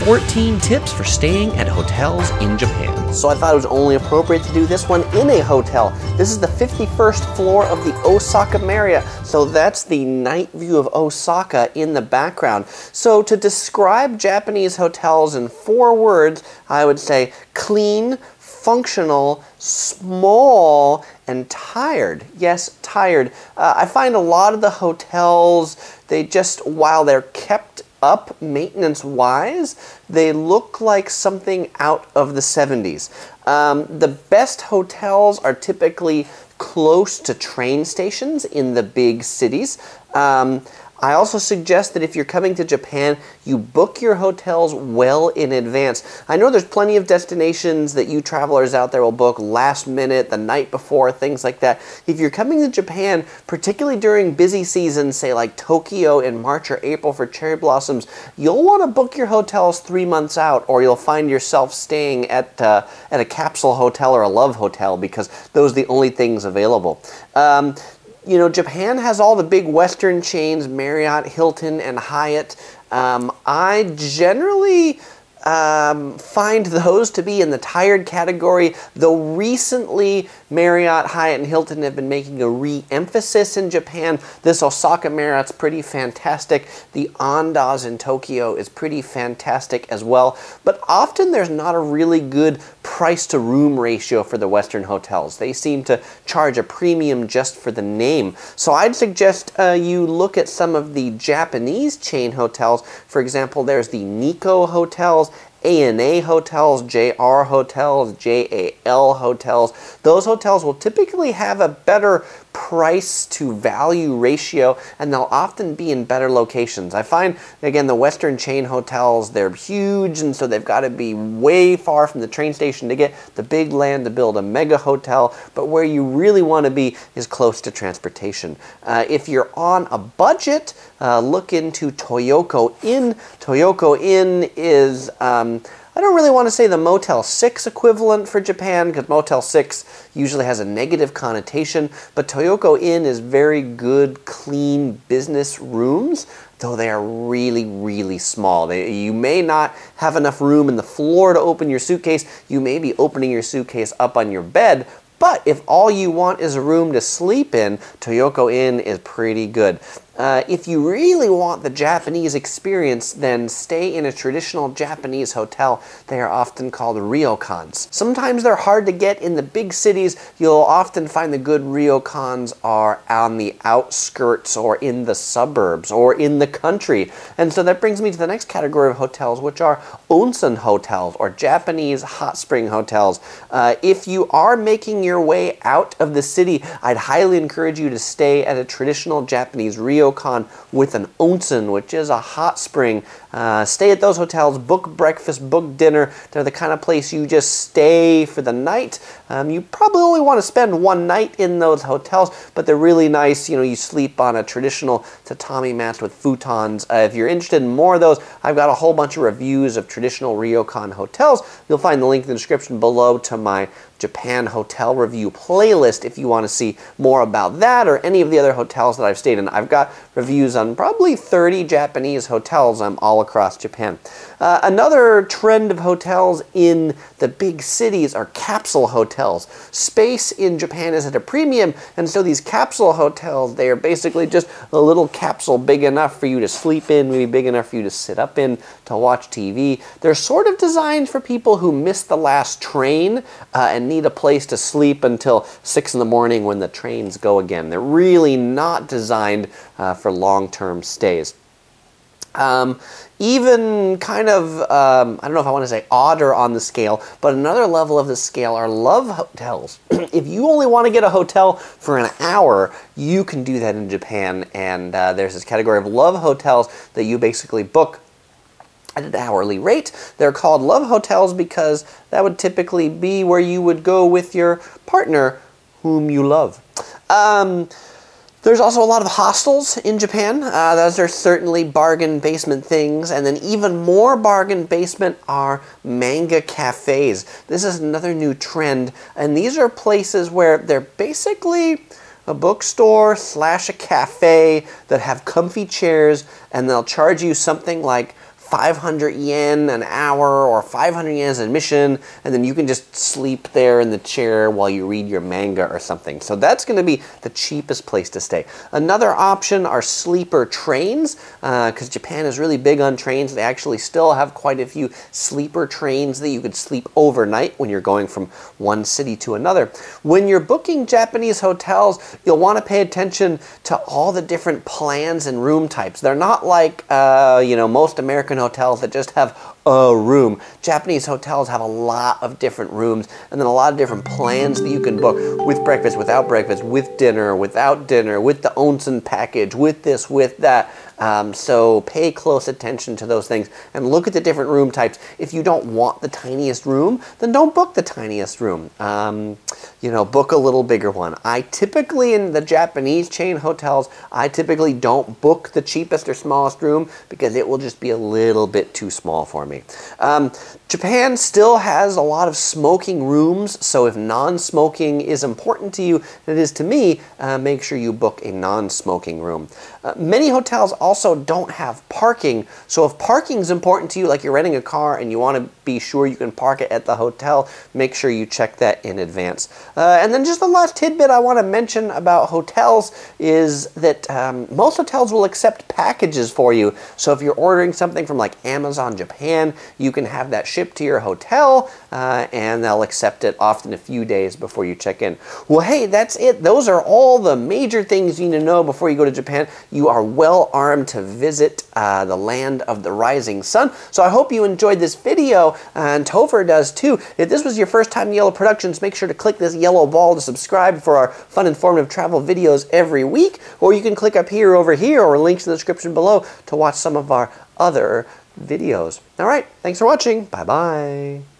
14 tips for staying at hotels in Japan. So I thought it was only appropriate to do this one in a hotel. This is the 51st floor of the Osaka Marriott. So that's the night view of Osaka in the background. So to describe Japanese hotels in 4 words, I would say clean, functional, small, and tired. Yes, tired. I find a lot of the hotels, they just, while they're kept up maintenance-wise, they look like something out of the 70s. The best hotels are typically close to train stations in the big cities. I also suggest that if you're coming to Japan, you book your hotels well in advance. I know there's plenty of destinations that you travelers out there will book last minute, the night before, things like that. If you're coming to Japan, particularly during busy seasons, say like Tokyo in March or April for cherry blossoms, you'll want to book your hotels 3 months out, or you'll find yourself staying at a capsule hotel or a love hotel because those are the only things available. You know, Japan has all the big Western chains, Marriott, Hilton, and Hyatt. I generally find those to be in the tired category, though recently Marriott, Hyatt, and Hilton have been making a re-emphasis in Japan. This Osaka Marriott's pretty fantastic. The Andaz in Tokyo is pretty fantastic as well. But often there's not a really good price-to-room ratio for the Western hotels. They seem to charge a premium just for the name. So I'd suggest you look at some of the Japanese chain hotels. For example, there's the Nikko hotels, ANA hotels, JR hotels, JAL hotels. Those hotels will typically have a better price to value ratio, and they'll often be in better locations. I find, again, the Western chain hotels, they're huge, and so they've got to be way far from the train station to get the big land to build a mega hotel, but where you really want to be is close to transportation. If you're on a budget, look into Toyoko Inn. Toyoko Inn is I don't really want to say the Motel 6 equivalent for Japan, because Motel 6 usually has a negative connotation, but Toyoko Inn is very good, clean business rooms, though they are really, really small. You may not have enough room in the floor to open your suitcase. You may be opening your suitcase up on your bed, but if all you want is a room to sleep in, Toyoko Inn is pretty good. If you really want the Japanese experience, then stay in a traditional Japanese hotel. They are often called ryokans. Sometimes they're hard to get in the big cities. You'll often find the good ryokans are on the outskirts or in the suburbs or in the country. And so that brings me to the next category of hotels, which are onsen hotels or Japanese hot spring hotels. If you are making your way out of the city, I'd highly encourage you to stay at a traditional Japanese ryokan with an onsen, which is a hot spring. Stay at those hotels, book breakfast, book dinner. They're the kind of place you just stay for the night. You probably only want to spend one night in those hotels, but they're really nice. You know, you sleep on a traditional tatami mat with futons. If you're interested in more of those, I've got a whole bunch of reviews of traditional ryokan hotels. You'll find the link in the description below to my Japan hotel review playlist if you want to see more about that or any of the other hotels that I've stayed in. I've got reviews on probably 30 Japanese hotels all across Japan. Another trend of hotels in the big cities are capsule hotels. Space in Japan is at a premium, and so these capsule hotels, they are basically just a little capsule big enough for you to sleep in, maybe big enough for you to sit up in, to watch TV. They're sort of designed for people who missed the last train and need a place to sleep until 6 in the morning when the trains go again. They're really not designed for long-term stays. Even kind of, I don't know if I want to say odder on the scale, but another level of the scale are love hotels. If you only want to get a hotel for an hour, you can do that in Japan, and there's this category of love hotels that you basically book at an hourly rate. They're called love hotels because that would typically be where you would go with your partner whom you love. There's also a lot of hostels in Japan. Those are certainly bargain basement things. And then even more bargain basement are manga cafes. This is another new trend. And these are places where they're basically a bookstore / a cafe that have comfy chairs, and they'll charge you something like 500 yen an hour or 500 yen as admission, and then you can just sleep there in the chair while you read your manga or something. So that's going to be the cheapest place to stay. Another option are sleeper trains, because Japan is really big on trains. They actually still have quite a few sleeper trains that you could sleep overnight when you're going from one city to another. When you're booking Japanese hotels, you'll want to pay attention to all the different plans and room types. They're not like, most American hotels that just have a room. Japanese hotels have a lot of different rooms and then a lot of different plans that you can book, with breakfast, without breakfast, with dinner, without dinner, with the onsen package, with this, with that. So pay close attention to those things and look at the different room types. If you don't want the tiniest room, then don't book the tiniest room. Book a little bigger one. I typically, in the Japanese chain hotels, I typically don't book the cheapest or smallest room because it will just be a little bit too small for me. Japan still has a lot of smoking rooms, so if non-smoking is important to you, and it is to me, make sure you book a non-smoking room. Many hotels also don't have parking, so if parking is important to you, like you're renting a car and you want to be sure you can park it at the hotel, make sure you check that in advance. And then just the last tidbit I want to mention about hotels is that most hotels will accept packages for you. So if you're ordering something from like Amazon Japan, you can have that shipped to your hotel and they'll accept it often a few days before you check in. Well, hey, that's it. Those are all the major things you need to know before you go to Japan. You are well armed to visit the land of the rising sun. So I hope you enjoyed this video, and Topher does too. If this was your first time in Yellow Productions, make sure to click this yellow ball to subscribe for our fun, informative travel videos every week, or you can click up here, over here, or links in the description below to watch some of our other videos. All right, thanks for watching. Bye-bye.